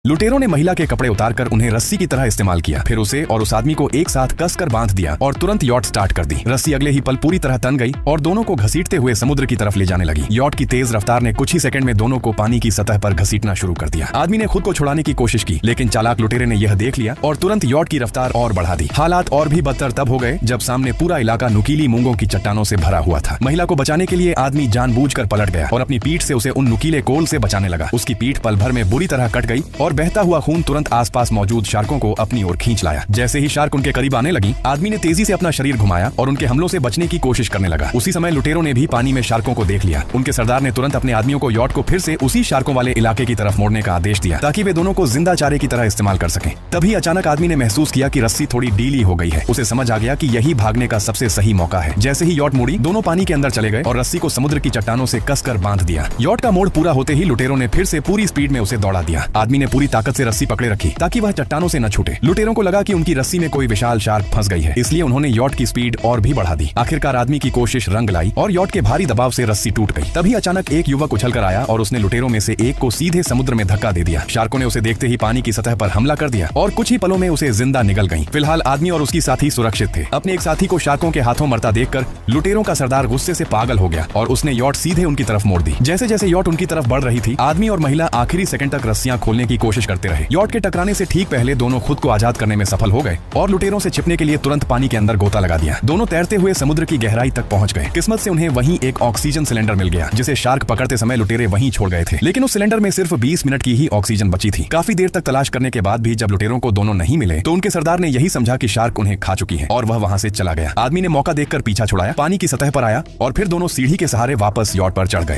लुटेरों ने महिला के कपड़े उतारकर उन्हें रस्सी की तरह इस्तेमाल किया, फिर उसे और उस आदमी को एक साथ कसकर बांध दिया और तुरंत यॉट स्टार्ट कर दी। रस्सी अगले ही पल पूरी तरह तन गई और दोनों को घसीटते हुए समुद्र की तरफ ले जाने लगी। यॉट की तेज रफ्तार ने कुछ ही सेकंड में दोनों को पानी की सतह पर घसीटना शुरू कर दिया। आदमी ने खुद को छुड़ाने की कोशिश की, लेकिन चालाक लुटेरे ने यह देख लिया और तुरंत यॉट की रफ्तार और बढ़ा दी। हालात और भी बदतर तब हो गए जब सामने पूरा इलाका नुकीली मूंगों की चट्टानों से भरा हुआ था। महिला को बचाने के लिए आदमी जानबूझकर पलट गया और अपनी पीठ से उसे उन नुकीले कोल से बचाने लगा। उसकी पीठ पल भर में बुरी तरह कट गई और बहता हुआ खून तुरंत आसपास मौजूद शार्कों को अपनी ओर खींच लाया। जैसे ही शार्क उनके करीब आने लगी, आदमी ने तेजी से अपना शरीर घुमाया और उनके हमलों से बचने की कोशिश करने लगा। उसी समय लुटेरों ने भी पानी में शार्कों को देख लिया। उनके सरदार ने तुरंत अपने आदमियों को यॉट को फिर से उसी शार्कों वाले इलाके की तरफ मोड़ने का आदेश दिया ताकि वे दोनों को जिंदा चारे की तरह इस्तेमाल कर सकें। तभी अचानक आदमी ने महसूस किया कि रस्सी थोड़ी ढीली हो गई है। उसे समझ आ गया कि यही भागने का सबसे सही मौका है। जैसे ही यॉट मुड़ी, दोनों पानी के अंदर चले गए और रस्सी को समुद्र की चट्टानों से कसकर बांध दिया। यॉट का मोड़ पूरा होते ही लुटेरों ने फिर से पूरी स्पीड में उसे दौड़ा दिया। आदमी ने पूरी ताकत से रस्सी पकड़े रखी ताकि वह चट्टानों से न छूटे। लुटेरों को लगा कि उनकी रस्सी में कोई विशाल शार्क फंस गई है, इसलिए उन्होंने यॉट की स्पीड और भी बढ़ा दी। आखिरकार आदमी की कोशिश रंग लाई और यॉट के भारी दबाव से रस्सी टूट गई। तभी अचानक एक युवक उछलकर आया और उसने लुटेरों में से एक को सीधे समुद्र में धक्का दे दिया। शार्कों ने उसे देखते ही पानी की सतह पर हमला कर दिया और कुछ ही पलों में उसे जिंदा निगल गईं। फिलहाल आदमी और उसकी साथी सुरक्षित थे। अपने एक साथी को शार्कों के हाथों मरता देखकर लुटेरों का सरदार गुस्से से पागल हो गया और उसने यॉट सीधे उनकी तरफ मोड़ दी। जैसे जैसे यॉट उनकी तरफ बढ़ रही थी, आदमी और महिला आखिरी सेकंड तक रस्सियां खोलने की कोशिश करते रहे। यॉट के टकराने से ठीक पहले दोनों खुद को आजाद करने में सफल हो गए और लुटेरों से छिपने के लिए तुरंत पानी के अंदर गोता लगा दिया। दोनों तैरते हुए समुद्र की गहराई तक पहुंच गए। किस्मत से उन्हें वहीं एक ऑक्सीजन सिलेंडर मिल गया, जिसे शार्क पकड़ते समय लुटेरे वहीं छोड़ गए थे। लेकिन उस सिलेंडर में सिर्फ 20 मिनट की ही ऑक्सीजन बची थी। काफी देर तक तलाश करने के बाद भी जब लुटेरों को दोनों नहीं मिले, तो उनके सरदार ने यही समझा कि शार्क उन्हें खा चुकी है और वह वहां से चला गया। आदमी ने मौका देखकर पीछा छुड़ाया, पानी की सतह पर आया और फिर दोनों सीढ़ी के सहारे वापस यॉट पर चढ़ गए।